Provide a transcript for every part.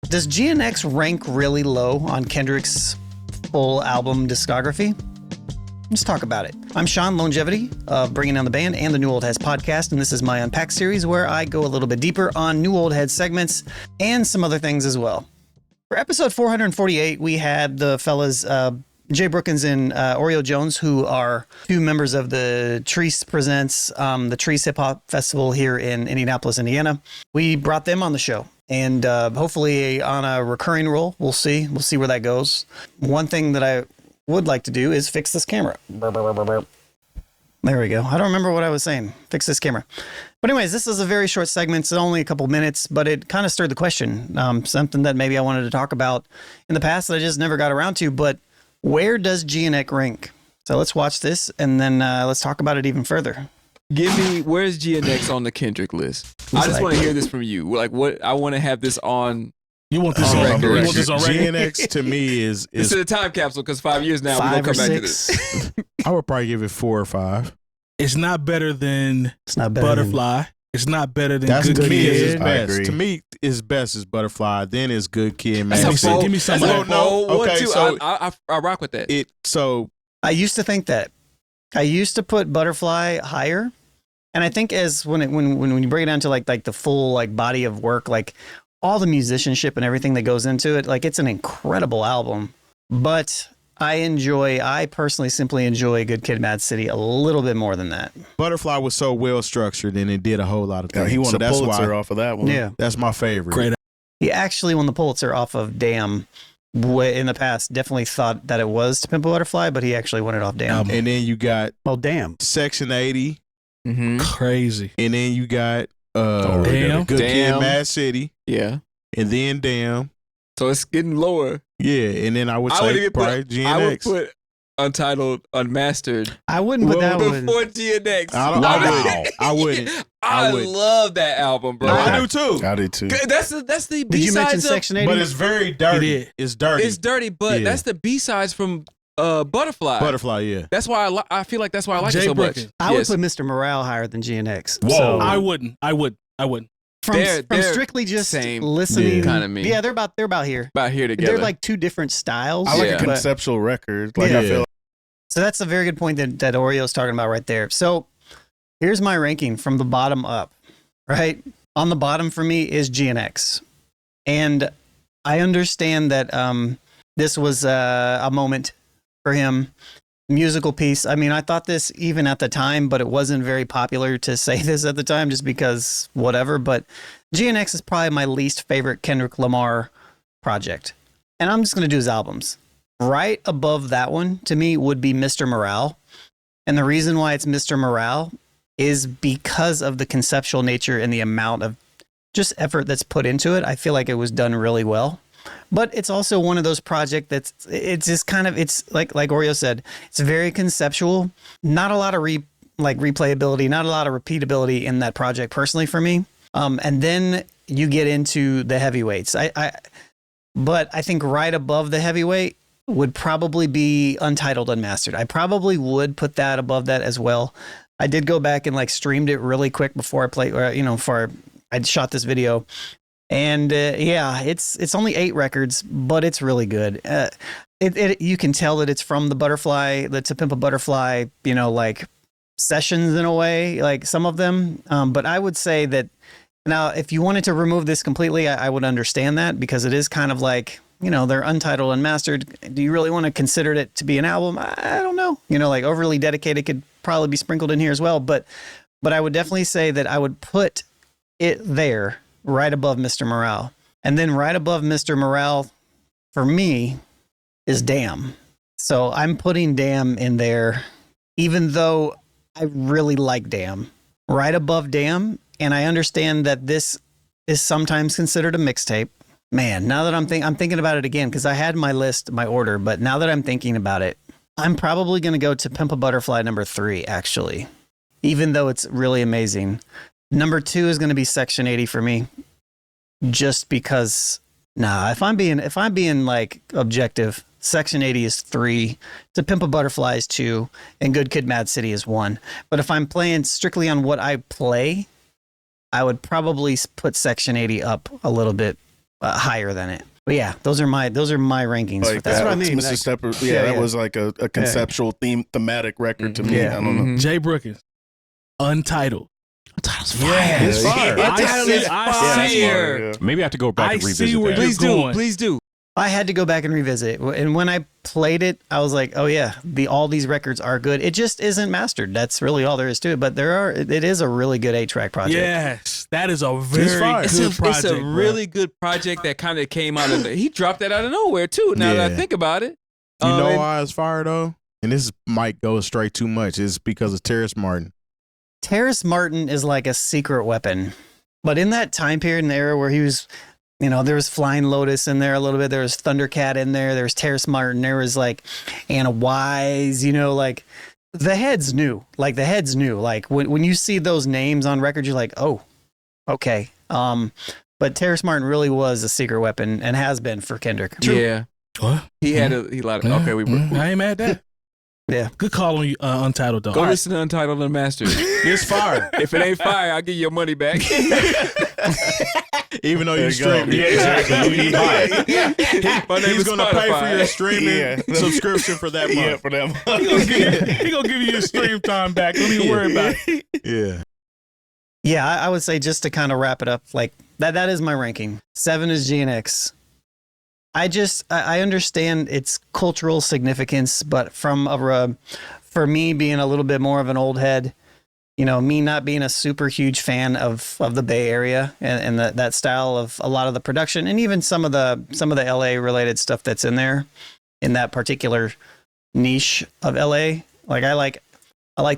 Does GNX rank really low on Kendrick's full album discography? Let's talk about it. I'm Sean, Lonegevity of Bringing Down the Band and the New Old Heads podcast, and this is my Unpacked series where I go a little bit deeper on New Old Heads segments and some other things as well. For episode 448, we had the fellas Jay Brookins and Oreo Jones, who are two members of the Treese Presents, the Treese Hip Hop Festival here in Indianapolis, Indiana. We brought them on the show, and hopefully on a recurring role. We'll see where that goes. One thing that I would like to do is fix this camera. There we go. I don't remember what I was saying. Fix this camera. But anyways, this is a very short segment. It's only a couple minutes, but it kind of stirred the question. Something that maybe I wanted to talk about in the past that I just never got around to. But where does GNX rank? So let's watch this, and then let's talk about it even further. Give me, where's GNX on the Kendrick list? I just want to hear this from you. Like, what? I want to have this on. You want this on record? You want this on record? GNX to me is it's a time capsule because 5 years now we're gonna come back to this. I would probably give it 4 or 5. It's not better than Butterfly. It's not better than That's Good to me is Kid. best. To me, is best is Butterfly. Then is Good Kid. Give me some. Okay, so I rock with that. I used to think that. I used to put Butterfly higher, and I think as when you break it down to like the full like body of work, like all the musicianship and everything that goes into it, like it's an incredible album. But I personally simply enjoy Good Kid, M.A.A.d City a little bit more than that. Butterfly was so well structured and it did a whole lot of things. He won a Pulitzer off of that one. Yeah, that's my favorite. Great. He actually won the Pulitzer off of Damn. In the past, definitely thought that it was To Pimp A Butterfly, but he actually won it off Damn. And then you got Damn, Section 80. Mm-hmm. Crazy. And then you got Damn. Good Kid, M.A.A.d City. Yeah. And then Damn. So it's getting lower. Yeah, and then I would say probably GNX. I would put Untitled, Unmastered. I wouldn't put that one before GNX. I wouldn't. I love that album, bro. No, I do too. I do too. That's the B-sides. Did you mention Section 80? But it's very dirty. It's dirty. It's dirty, but that's the B-sides from Butterfly. Butterfly, yeah. That's why I feel like that's why I like it so much. I would put Mr. Morale higher than GNX. Whoa. So I wouldn't. From strictly just listening, kind of me. Yeah, they're about here. About here together. They're like two different styles. I like a conceptual record. Like I feel. So that's a very good point that Oreo's talking about right there. So here's my ranking from the bottom up. Right on the bottom for me is GNX, and I understand that this was a moment for him. Musical piece. I mean, I thought this even at the time, but it wasn't very popular to say this at the time just because whatever. But GNX is probably my least favorite Kendrick Lamar project. And I'm just going to do his albums. Right above that one, to me, would be Mr. Morale. And the reason why it's Mr. Morale is because of the conceptual nature and the amount of just effort that's put into it. I feel like it was done really well. But it's also one of those projects it's just kind of, it's like Oreo said, it's very conceptual. Not a lot of replayability, not a lot of repeatability in that project personally for me. And then you get into the heavyweights. But I think right above the heavyweight would probably be Untitled, Unmastered. I probably would put that above that as well. I did go back and streamed it really quick before I played, before I shot this video. And it's only 8 records, but it's really good. You can tell that it's from the Butterfly, the To Pimp A Butterfly, sessions in a way, like some of them. But I would say that now, if you wanted to remove this completely, I would understand that because it is kind of like, they're Untitled, Unmastered. Do you really want to consider it to be an album? I don't know. Overly dedicated could probably be sprinkled in here as well. But I would definitely say that I would put it there. Right above Mr. Morale. And then right above Mr. Morale, for me, is Damn. So I'm putting Damn in there, even though I really like Damn. Right above Damn, and I understand that this is sometimes considered a mixtape. Man, now that I'm thinking about it again, because I had my list, my order, but now that I'm thinking about it, I'm probably going to go To Pimp A Butterfly number 3, actually, even though it's really amazing. Number 2 is going to be Section 80 for me, just because. If I'm being like objective, Section 80 is 3, To Pimp A Butterfly is 2, and Good Kid, M.A.A.d City is 1. But if I'm playing strictly on what I play, I would probably put Section 80 up a little bit higher than it. But yeah, those are my rankings. Like, that's what I mean. That was like a conceptual thematic record to me. I don't know. Jay Brookins, Untitled. Untitled's fire. Yeah, it's fire. Untitled is fire. Maybe I have to go back and revisit see where that. Please do. I had to go back and revisit it. And when I played it, I was like, oh yeah, all these records are good. It just isn't mastered. That's really all there is to it. But it is a really good 8-track project. Yes, that is a very good project. It's a really good project that kind of came out of he dropped that out of nowhere too. Now that I think about it. You know why it's fire though? And this might go straight too much. It's because of Terrace Martin. Terrace Martin is like a secret weapon. But in that time period and era where he was, there was Flying Lotus in there a little bit. There was Thundercat in there. There was Terrace Martin. There was like Anna Wise, like the heads knew. Like the heads knew. Like when you see those names on record, you're like, oh, okay. But Terrace Martin really was a secret weapon and has been for Kendrick. True. Yeah. What? He had a lot of, okay. I ain't mad at that. Yeah. Good call on Untitled though. Go listen to Untitled Unmastered. It's fire. If it ain't fire, I'll give you your money back. Even though you stream it. Yeah, exactly. He's going to pay for your streaming subscription for that month. Yeah, for that month. He gonna give you your stream time back. Don't even worry about it. Yeah. Yeah, I would say just to kind of wrap it up, like that is my ranking. 7 is GNX. I understand its cultural significance, but for me being a little bit more of an old head, me not being a super huge fan of the Bay Area and that style of a lot of the production and even some of the LA related stuff that's in there in that particular niche of LA. Like I like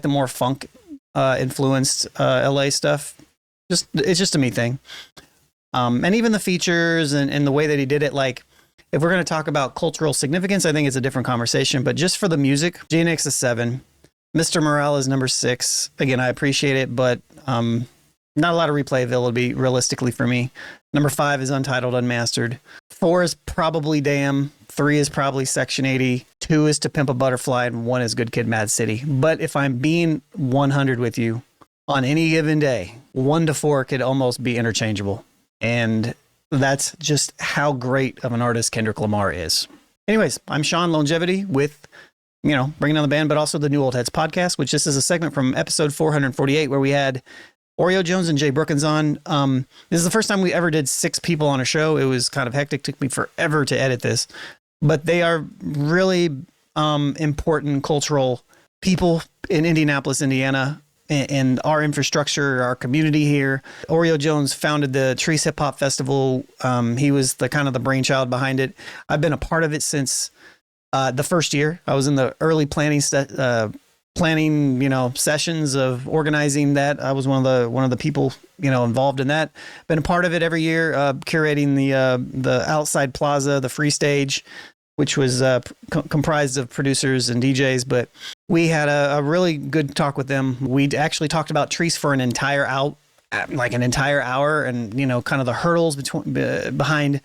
the more funk influenced LA stuff. It's just a me thing. And even the features and the way that he did it, like if we're going to talk about cultural significance, I think it's a different conversation. But just for the music, GNX is 7. Mr. Morale is number 6. Again, I appreciate it, but not a lot of replayability realistically for me. Number 5 is Untitled Unmastered. 4 is probably Damn. 3 is probably Section 80. 2 is To Pimp a Butterfly, and 1 is Good Kid, M.A.A.d City. But if I'm being 100 with you, on any given day, 1 to 4 could almost be interchangeable. And that's just how great of an artist Kendrick Lamar is. Anyways, I'm Sean Lonegevity with, Bringing Down the Band, but also the New Old Heads podcast, which this is a segment from episode 448 where we had Oreo Jones and Jay Brookins on. This is the first time we ever did 6 people on a show. It was kind of hectic. Took me forever to edit this. But they are really important cultural people in Indianapolis, Indiana, and our infrastructure, our community here. Oreo Jones founded the Trees Hip Hop Festival. He was the kind of the brainchild behind it. I've been a part of it since the first year. I was in the early planning sessions of organizing that. I was one of the people involved in that. Been a part of it every year, curating the outside plaza, the free stage, which was comprised of producers and DJs. But we had a really good talk with them. We actually talked about Trees for an entire hour, and kind of the hurdles behind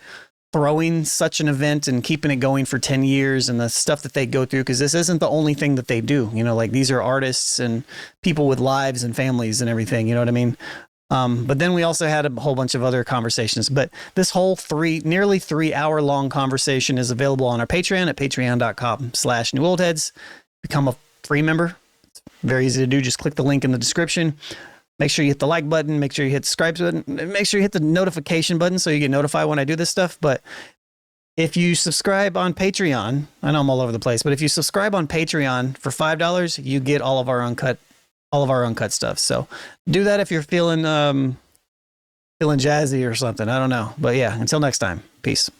throwing such an event and keeping it going for 10 years and the stuff that they go through, because this isn't the only thing that they do. These are artists and people with lives and families and everything. You know what I mean? But then we also had a whole bunch of other conversations. But this whole nearly 3 hour long conversation is available on our Patreon at patreon.com/newoldheads. Become a free member. It's very easy to do. Just click the link in the description. Make sure you hit the like button. Make sure you hit the subscribe button. Make sure you hit the notification button so you get notified when I do this stuff. But if you subscribe on Patreon, I know I'm all over the place, but if you subscribe on Patreon for $5, you get all of our uncut stuff. So do that if you're feeling jazzy or something. I don't know. But yeah, until next time. Peace.